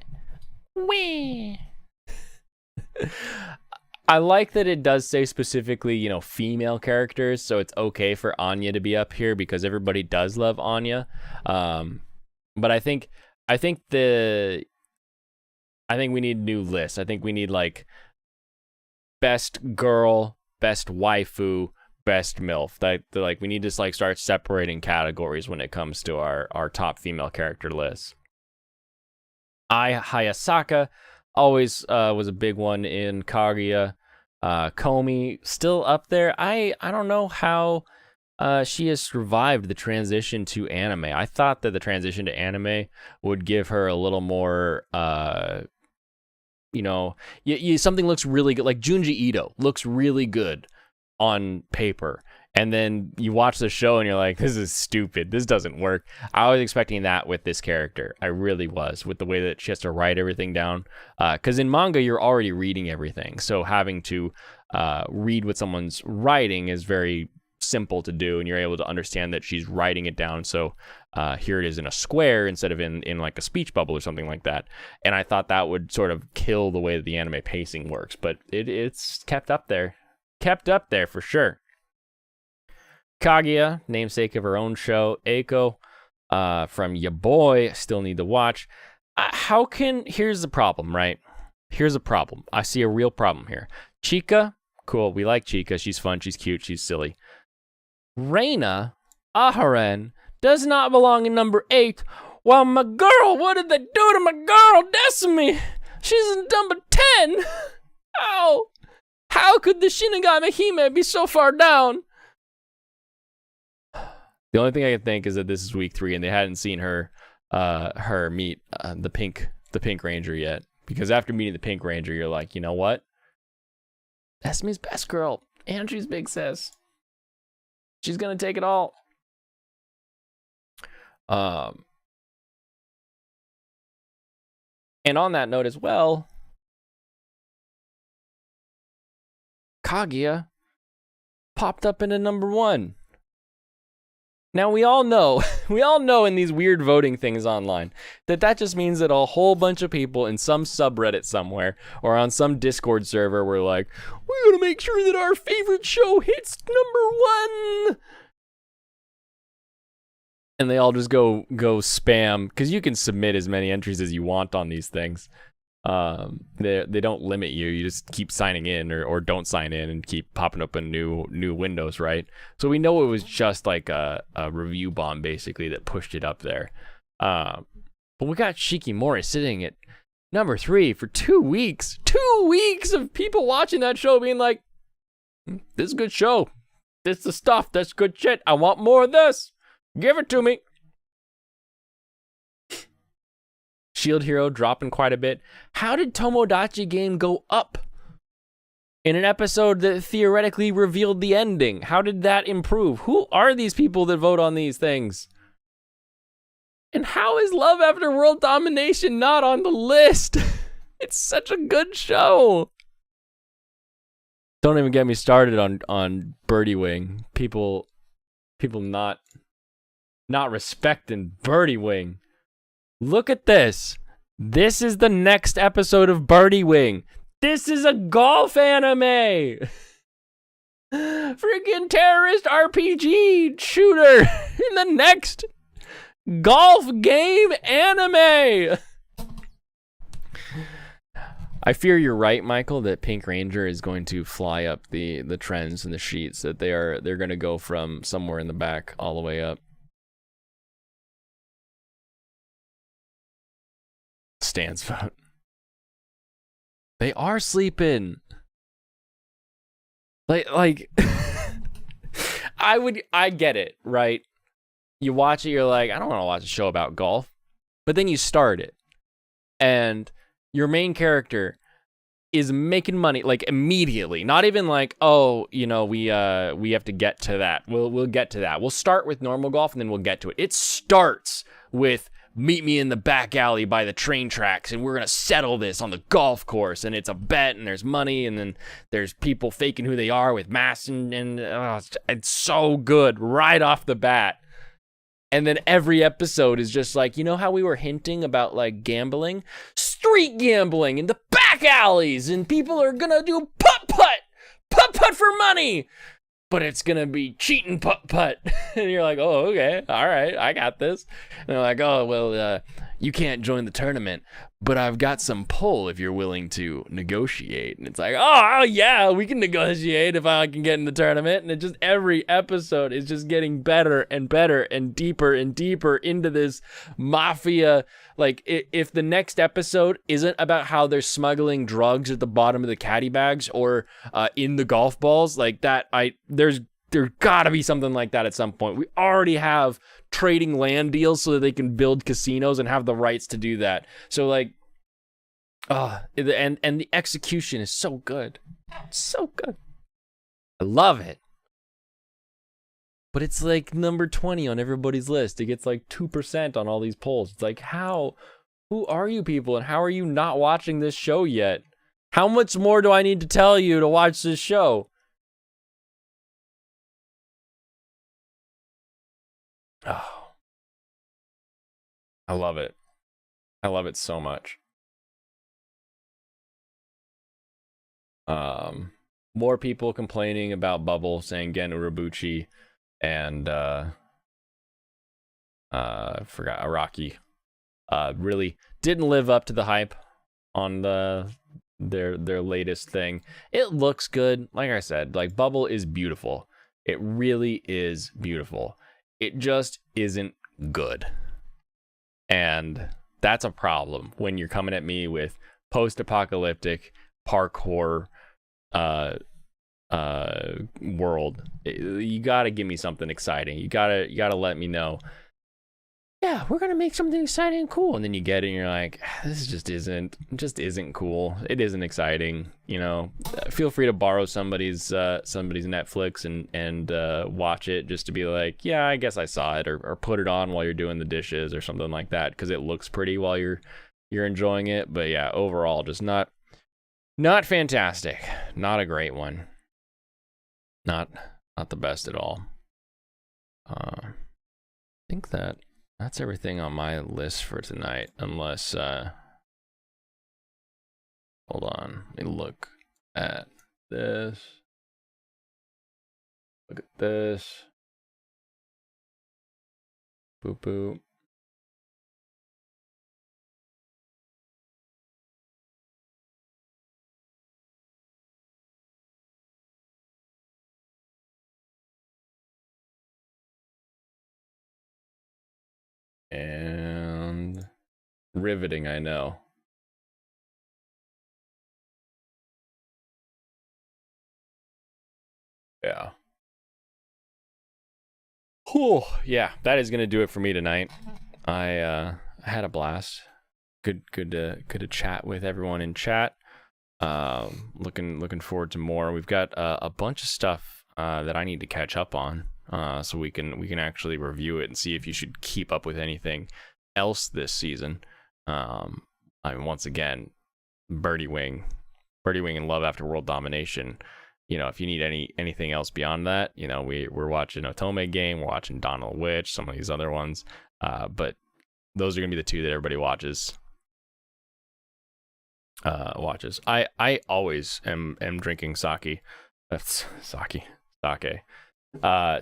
I like that it does say specifically, you know, female characters, so it's okay for Anya to be up here because everybody does love Anya. But I think we need new lists. I think we need like best girl, best waifu, best MILF. Like we need to like start separating categories when it comes to our top female character lists. Hayasaka always was a big one in Kaguya. Komi still up there. I don't know how she has survived the transition to anime. I thought that the transition to anime would give her a little more you know, something looks really good. Like Junji Ito looks really good on paper. And then you watch the show and you're like, this is stupid. This doesn't work. I was expecting that with this character. I really was, with the way that she has to write everything down. Because in manga, you're already reading everything. So having to read what someone's writing is very simple to do. And you're able to understand that she's writing it down. So here it is in a square instead of in like a speech bubble or something like that. And I thought that would sort of kill the way that the anime pacing works. But it's kept up there. Kept up there for sure. Kaguya, namesake of her own show. Eiko, from Ya Boy, still need to watch. Here's the problem, right? Here's a problem. I see a real problem here. Chika, cool. We like Chika. She's fun. She's cute. She's silly. Reina, Aharen, does not belong in number 8. Well, my girl, what did they do to my girl, Decimi? She's in number 10. How could the Shinigami Hime be so far down? The only thing I can think is that this is week 3 and they hadn't seen her meet the Pink Ranger yet. Because after meeting the Pink Ranger, you're like, you know what? Esme's best girl. And she's big sis. She's gonna take it all. And on that note as well, Kaguya popped up into number 1. Now we all know in these weird voting things online that just means that a whole bunch of people in some subreddit somewhere or on some Discord server were like, we're gonna make sure that our favorite show hits number 1. And they all just go spam, because you can submit as many entries as you want on these things. They don't limit you. You just keep signing in or don't sign in and keep popping up in new windows, right? So we know it was just like a review bomb basically that pushed it up there. But we got Shikimori sitting at number 3 for 2 weeks. 2 weeks of people watching that show being like, this is a good show. This is the stuff. That's good shit. I want more of this. Give it to me. Shield Hero dropping quite a bit. How did Tomodachi Game go up in an episode that theoretically revealed the ending? How did that improve? Who are these people that vote on these things? And how is Love After World Domination not on the list? It's such a good show. Don't even get me started on Birdie Wing. People not not respecting Birdie Wing. Look at this. This is the next episode of Birdie Wing. This is a golf anime. Freaking terrorist RPG shooter in the next golf game anime. I fear you're right, Michael, that Pink Ranger is going to fly up the trends and the sheets, that they're going to go from somewhere in the back all the way up. Stan's vote. They are sleeping. Like I get it, right? You watch it, you're like, I don't want to watch a show about golf. But then you start it, and your main character is making money like immediately. Not even like, oh, you know, we have to get to that. We'll get to that. We'll start with normal golf and then we'll get to it. It starts with meet me in the back alley by the train tracks and we're going to settle this on the golf course, and it's a bet and there's money, and then there's people faking who they are with masks, and it's so good right off the bat. And then every episode is just like, you know how we were hinting about like gambling? Street gambling in the back alleys, and people are going to do putt-putt for money. But it's going to be cheating putt-putt. And you're like, oh, okay, all right, I got this. And they're like, oh, well, you can't join the tournament, but I've got some pull if you're willing to negotiate. And it's like, oh, yeah, we can negotiate if I can get in the tournament. And it just, every episode is just getting better and better and deeper into this mafia. Like, if the next episode isn't about how they're smuggling drugs at the bottom of the caddy bags or in the golf balls, like that, there's gotta be something like that at some point. We already have trading land deals so that they can build casinos and have the rights to do that. So like, and the execution is so good. So good. I love it. But it's like number 20 on everybody's list. It gets like 2% on all these polls. It's like, who are you people, and how are you not watching this show yet? How much more do I need to tell you to watch this show? Oh, I love it. I love it so much. More people complaining about Bubble, saying Gen Urabuchi and forgot Araki really didn't live up to the hype on their latest thing. It looks good. Like I said, like Bubble is beautiful. It really is beautiful. It just isn't good. And that's a problem when you're coming at me with post-apocalyptic parkour world. You gotta give me something exciting. You gotta let me know, yeah, we're gonna make something exciting and cool. And then you get it and you're like, this just isn't cool. It isn't exciting. You know, feel free to borrow somebody's Netflix and watch it just to be like, yeah, I guess I saw it, or put it on while you're doing the dishes or something like that, because it looks pretty while you're enjoying it. But yeah, overall, just not fantastic. Not a great one. Not the best at all. I think that's everything on my list for tonight, unless hold on, let me look at this. Look at this. Boop boop. And riveting, I know. Yeah. Whew. Yeah, that is gonna do it for me tonight. I had a blast. Good to chat with everyone in chat. Looking forward to more. We've got a bunch of stuff that I need to catch up on. So we can actually review it and see if you should keep up with anything else this season. I mean, once again, Birdie Wing and Love After World Domination if you need anything else beyond that, we're watching Otome Game, we're watching Donald Witch, some of these other ones. But those are gonna be the two that everybody watches. I always am drinking sake. That's sake.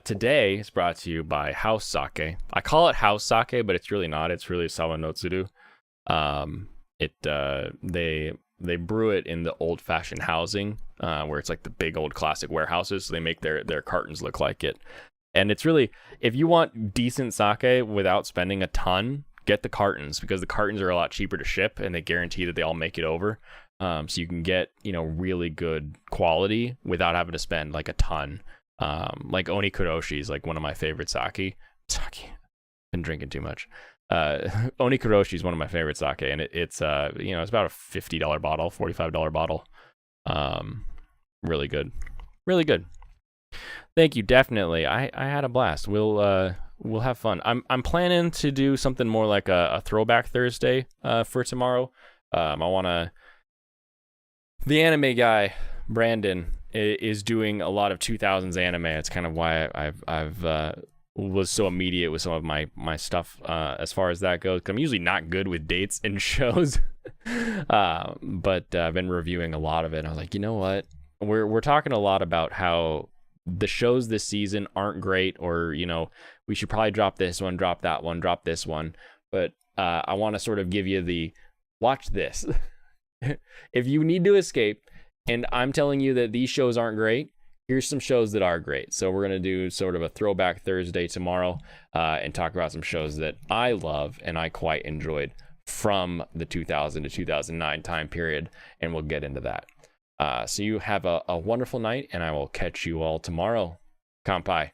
Today is brought to you by House Sake. I call it House Sake, but it's really not. It's really Sawanotsuru. They brew it in the old-fashioned housing, where it's like the big old classic warehouses. So they make their cartons look like it. And it's really, if you want decent sake without spending a ton, get the cartons, because the cartons are a lot cheaper to ship, and they guarantee that they all make it over. So you can get, really good quality without having to spend like a ton. Like Onikuroshi is like one of my favorite sake. Been drinking too much. Onikuroshi is one of my favorite sake, and it's about a $50 bottle, $45 bottle. Really good. Thank you. Definitely. I had a blast. We'll have fun. I'm planning to do something more like a throwback Thursday for tomorrow. The anime guy Brandon is doing a lot of 2000s anime. It's kind of why I've was so immediate with some of my stuff as far as that goes. I'm usually not good with dates and shows, but I've been reviewing a lot of it. And I was like, you know what? We're talking a lot about how the shows this season aren't great, or we should probably drop this one, drop that one, drop this one. But I want to sort of give you the watch this. If you need to escape, and I'm telling you that these shows aren't great, here's some shows that are great. So we're going to do sort of a throwback Thursday tomorrow and talk about some shows that I love and I quite enjoyed from the 2000 to 2009 time period, and we'll get into that. So you have a wonderful night, and I will catch you all tomorrow. Kanpai.